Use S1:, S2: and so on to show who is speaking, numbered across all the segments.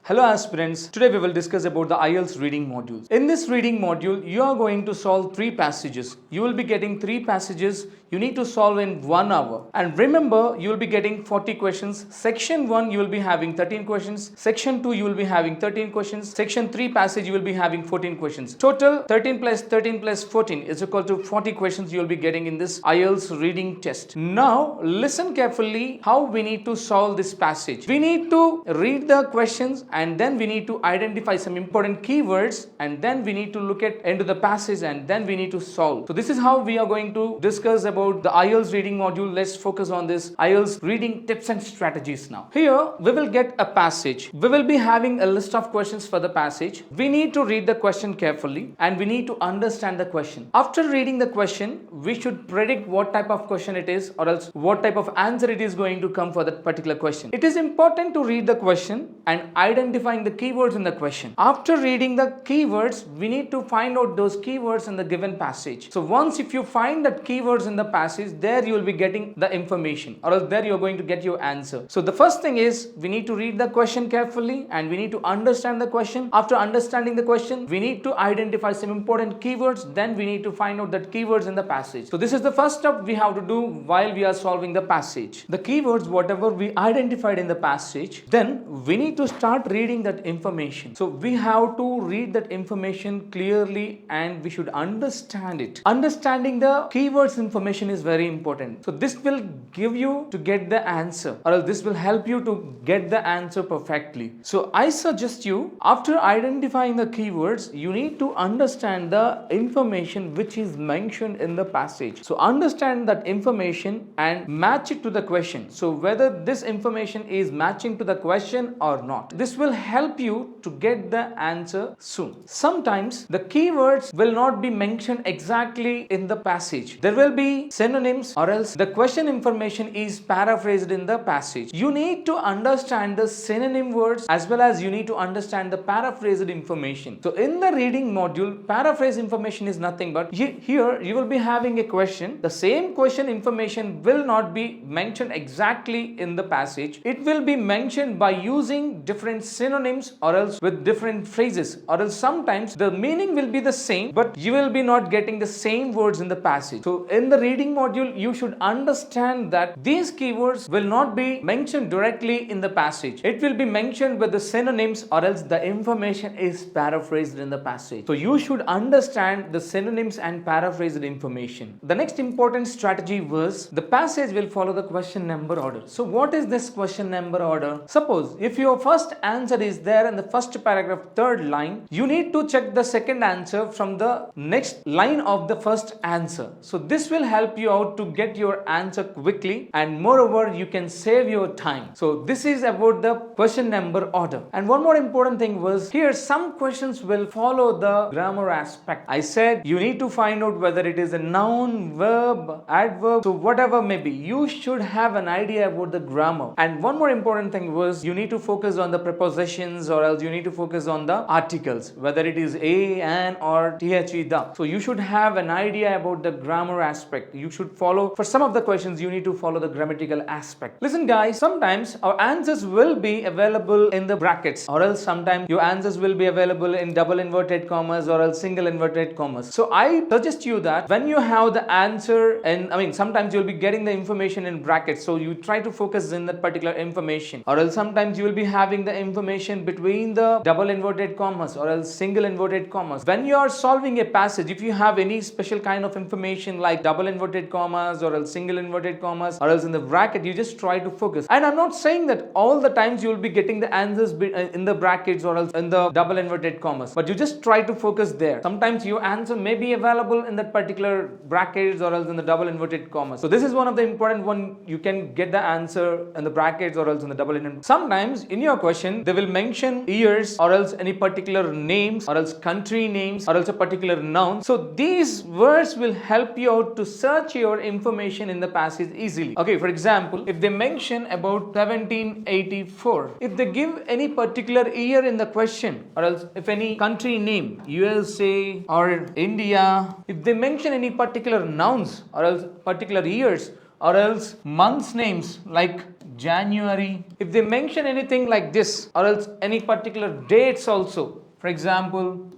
S1: Hello aspirants, today we will discuss about the IELTS reading module. In this reading module, you are going to solve 3 passages. You will be getting 3 passages you need to solve in 1 hour. And remember, you will be getting 40 questions. Section 1, you will be having 13 questions. Section 2, you will be having 13 questions. Section 3 passage, you will be having 14 questions. Total 13 plus 13 plus 14 is equal to 40 questions you will be getting in this IELTS reading test. Now, listen carefully how we need to solve this passage. We need to read the questions and then we need to identify some important keywords and then we need to look at into the passage and then we need to solve. So this is how we are going to discuss about the IELTS reading module. Let's focus on this IELTS reading tips and strategies now. Here we will get a passage. We will be having a list of questions for the passage. We need to read the question carefully and we need to understand the question. After reading the question, we should predict what type of question it is or else what type of answer it is going to come for that particular question. It is important to read the question and identifying the keywords in the question. After reading the keywords, we need to find out those keywords in the given passage. So once if you find that keywords in the passage, there you will be getting the information or else there you are going to get your answer. So the first thing is we need to read the question carefully and we need to understand the question. After understanding the question, we need to identify some important keywords. Then we need to find out that keywords in the passage. So this is the first step we have to do while we are solving the passage. The keywords, whatever we identified in the passage, then we need to start reading that information. So we have to read that information clearly and we should understand it. Understanding the keywords information is very important. So this will give you to get the answer or else this will help you to get the answer perfectly. So I suggest you, after identifying the keywords, you need to understand the information which is mentioned in the passage. So understand that information and match it to the question. So whether this information is matching to the question or not. This will help you to get the answer soon. Sometimes the keywords will not be mentioned exactly in the passage. There will be synonyms or else the question information is paraphrased in the passage. You need to understand the synonym words as well as you need to understand the paraphrased information. So in the reading module, paraphrase information is nothing but here you will be having a question. The same question information will not be mentioned exactly in the passage. It will be mentioned by using different synonyms or else with different phrases or else sometimes the meaning will be the same but you will be not getting the same words in the passage. So in the reading module, you should understand that these keywords will not be mentioned directly in the passage. It will be mentioned with the synonyms or else the information is paraphrased in the passage. So you should understand the synonyms and paraphrased information. The next important strategy was the passage will follow the question number order. So what is this question number order? Suppose if your first answer is there in the first paragraph, third line, you need to check the second answer from the next line of the first answer. So this will help you out to get your answer quickly and moreover you can save your time. So this is about the question number order. And one more important thing was here some questions will follow the grammar aspect. I said you need to find out whether it is a noun, verb, adverb, so whatever may be, you should have an idea about the grammar. And one more important thing was you need to focus on the prepositions or else you need to focus on the articles, whether it is a, an or the, the. So you should have an idea about the grammar aspect. You should follow, for some of the questions you need to follow the grammatical aspect. Listen guys, sometimes our answers will be available in the brackets or else sometimes your answers will be available in double inverted commas or else single inverted commas. So I suggest you that when you have the answer and sometimes you'll be getting the information in brackets, so you try to focus in that particular information or else sometimes you will be having the information between the double inverted commas or else single inverted commas. When you are solving a passage, if you have any special kind of information like double inverted commas or else single inverted commas or else in the bracket, you just try to focus. And I'm not saying that all the times you will be getting the answers in the brackets or else in the double inverted commas, but you just try to focus there. Sometimes your answer may be available in that particular brackets or else in the double inverted commas. So this is one of the important one. You can get the answer in the brackets or else in the double inverted. Sometimes in your question they will mention years or else any particular names or else country names or else a particular noun. So these words will help you out to search your information in the passage easily. Okay, for example, if they mention about 1784, if they give any particular year in the question or else if any country name, USA or India, if they mention any particular nouns or else particular years or else months names like January. If they mention anything like this or else any particular dates also, for example,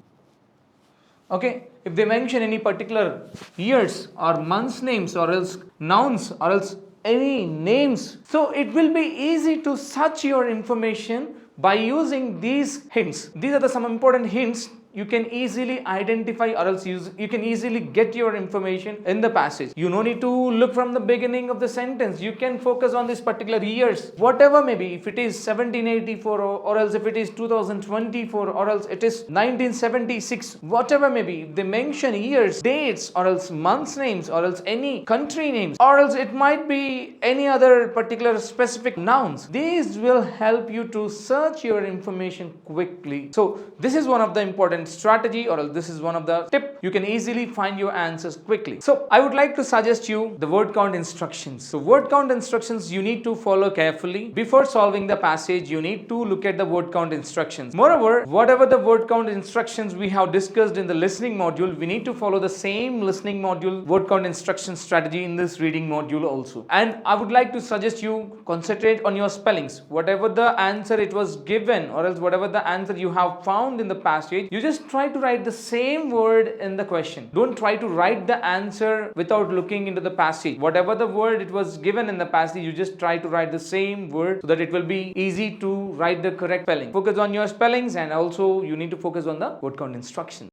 S1: okay, if they mention any particular years or months names or else nouns or else any names, so it will be easy to search your information by using these hints. These are the some important hints you can easily identify or else you can easily get your information in the passage. You no need to look from the beginning of the sentence. You can focus on this particular years, whatever may be. If it is 1784 or else if it is 2024 or else it is 1976, whatever may be. If they mention years, dates or else months names or else any country names or else it might be any other particular specific nouns, these will help you to search your information quickly. So this is one of the important strategy or else this is one of the tip. You can easily find your answers quickly. So I would like to suggest you the word count instructions. So word count instructions you need to follow carefully. Before solving the passage, you need to look at the word count instructions. Moreover, whatever the word count instructions we have discussed in the listening module, we need to follow the same listening module word count instruction strategy in this reading module also. And I would like to suggest you concentrate on your spellings. Whatever the answer it was given or else whatever the answer you have found in the passage, you just try to write the same word in the question. Don't try to write the answer without looking into the passage. Whatever the word it was given in the passage, you just try to write the same word so that it will be easy to write the correct spelling. Focus on your spellings and also you need to focus on the word count instructions.